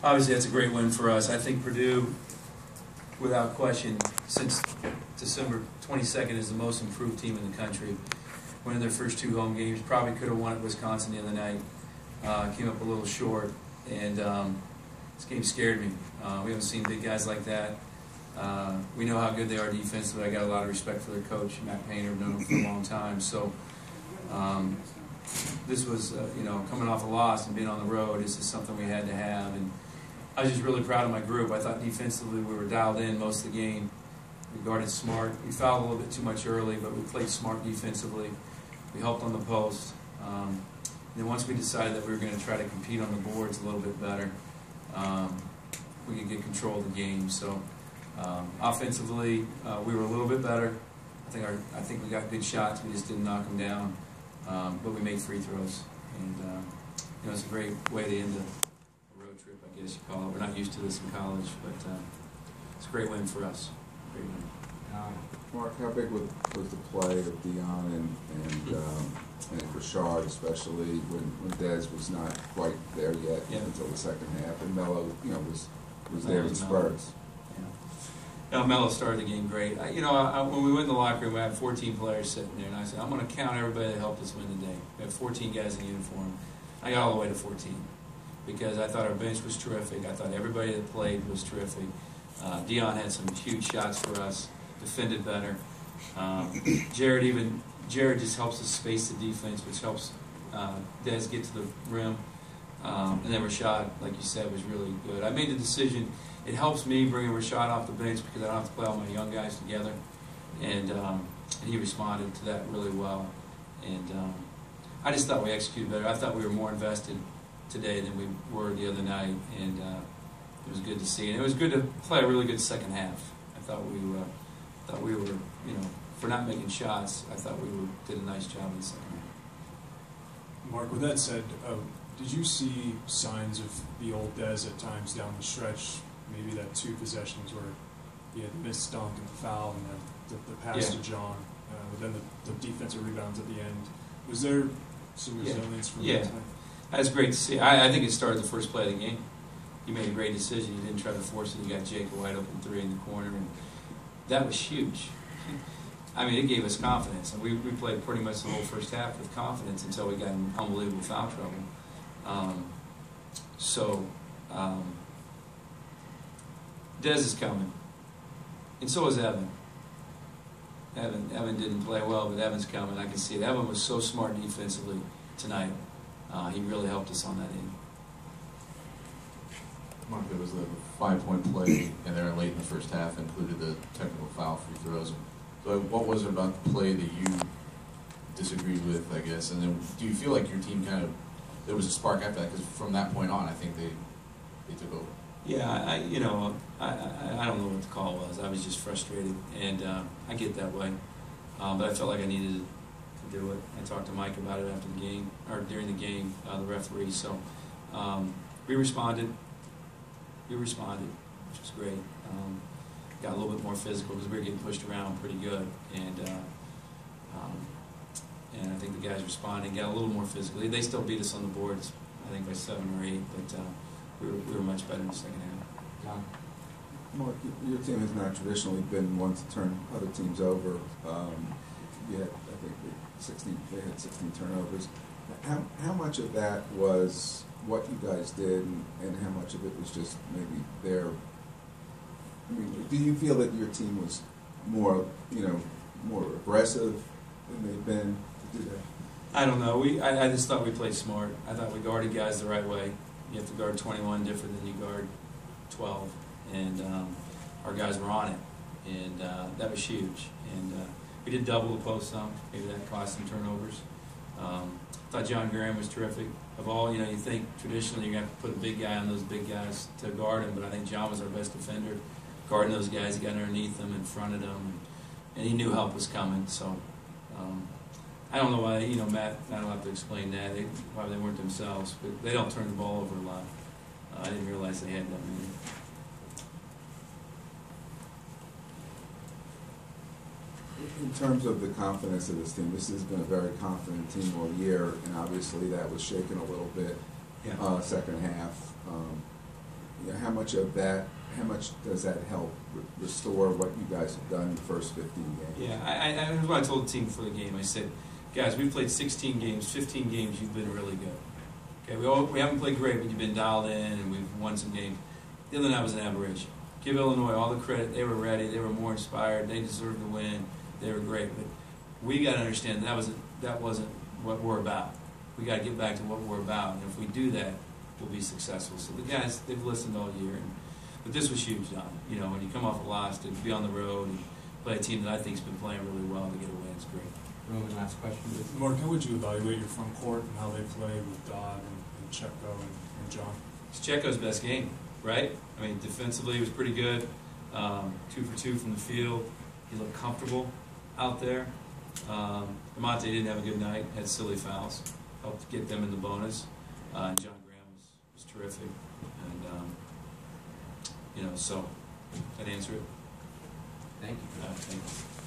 Obviously, that's a great win for us. I think Purdue, without question, since December 22nd, is the most improved team in the country. Winning their first 2 home games, probably could have won at Wisconsin the other night. Came up a little short, and this game scared me. We haven't seen big guys like that. We know how good they are defensively. I got a lot of respect for their coach, Matt Painter. I've known him for a long time. So this was, coming off a loss and being on the road, this is something we had to have. And I was just really proud of my group. I thought defensively we were dialed in most of the game. We guarded smart. We fouled a little bit too much early, but we played smart defensively. We helped on the post. And then once we decided that we were going to try to compete on the boards a little bit better, we could get control of the game. So offensively, we were a little bit better. I think we got good shots. We just didn't knock them down. But we made free throws. And it's a great way to end a road trip, I guess you call it. We're not used to this in college, but it's a great win for us. Great win. Mark, how big was the play of Dion and Rashard, especially when Dez was not quite there yet until the second half, and Melo, was there in spurts. Melo started the game great. When we went in the locker room, we had 14 players sitting there, and I said, I'm going to count everybody that helped us win today. We had 14 guys in uniform. I got all the way to 14 because I thought our bench was terrific. I thought everybody that played was terrific. Dion had some huge shots for us, defended better. Jared just helps us space the defense, which helps Dez get to the rim. And then Rashad, like you said, was really good. I made the decision. It helps me bringing Rashad off the bench because I don't have to play all my young guys together. And he responded to that really well. And I just thought we executed better. I thought we were more invested today than we were the other night. And it was good to see. And it was good to play a really good second half. I thought we were, for not making shots, I thought we did a nice job in the second half. Mark, with that said, did you see signs of the old Dez at times down the stretch? Maybe that 2 possessions where he had the missed dunk and the foul and the pass to John, but then the defensive rebounds at the end. Was there some resilience from that time? That's great to see. I think it started the first play of the game. He made a great decision. He didn't try to force it. He got Jake a wide open 3 in the corner, and that was huge. I mean, it gave us confidence. And we played pretty much the whole first half with confidence until we got in unbelievable foul trouble. Dez is coming, and so is Evan. Evan didn't play well, but Evan's coming. I can see it. Evan was so smart defensively tonight. He really helped us on that end. Mark, there was the 5-point play in there late in the first half, included the technical foul free throws. So what was it about the play that you disagreed with, I guess? And then do you feel like your team there was a spark after that? Because from that point on, I think they took over. Yeah, I don't know what the call was. I was just frustrated, and I get that way. But I felt like I needed to do it. I talked to Mike about it after the game, or during the game, the referee. So we responded, which was great. Got a little bit more physical because we were getting pushed around pretty good, and I think the guys responded, got a little more physical. They still beat us on the boards, I think by 7 or 8, but we were much better in the second half. John? Mark, your team has not traditionally been one to turn other teams over. Yet I think they had 16 turnovers. How much of that was what you guys did, and how much of it was just maybe their? I mean, do you feel that your team was more aggressive than they've been to do that? I don't know. I just thought we played smart. I thought we guarded guys the right way. You have to guard 21 different than you guard 12, and our guys were on it, and that was huge. And we did double the post some. Maybe that cost some turnovers. I thought John Graham was terrific. Of all, you think traditionally you're going to have to put a big guy on those big guys to guard him, but I think John was our best defender. Guarding those guys, he got underneath them, in front of them, and he knew help was coming. So I don't know why, Matt, I don't have to explain that, why they weren't themselves, but they don't turn the ball over a lot. I didn't realize they had that many. In terms of the confidence of this team, this has been a very confident team all year, and obviously that was shaken a little bit second half. how much of that, how much does that help restore what you guys have done in the first 15 games? Yeah, here's what I told the team before the game. I said, guys, we've played 16 games, 15 games, you've been really good. Okay, we haven't played great, but you've been dialed in, and we've won some games. The other night was an aberration. Give Illinois all the credit. They were ready. They were more inspired. They deserved to win. They were great. But we got to understand that wasn't what we're about. We got to get back to what we're about, and if we do that, we'll be successful. So the guys, they've listened all year, but this was huge, Don. You know, when you come off a loss, to be on the road and play a team that I think's been playing really well to get a win, it's great. Roman, last question. Mark, how would you evaluate your front court and how they play with Dodd and Checo and John? It's Checo's best game, right? I mean, defensively, he was pretty good. 2 for 2 from the field. He looked comfortable out there. Amante didn't have a good night, had silly fouls, helped get them in the bonus. And John Graham was terrific. And, you know, so, that answer it? Thank you for that. Thank you.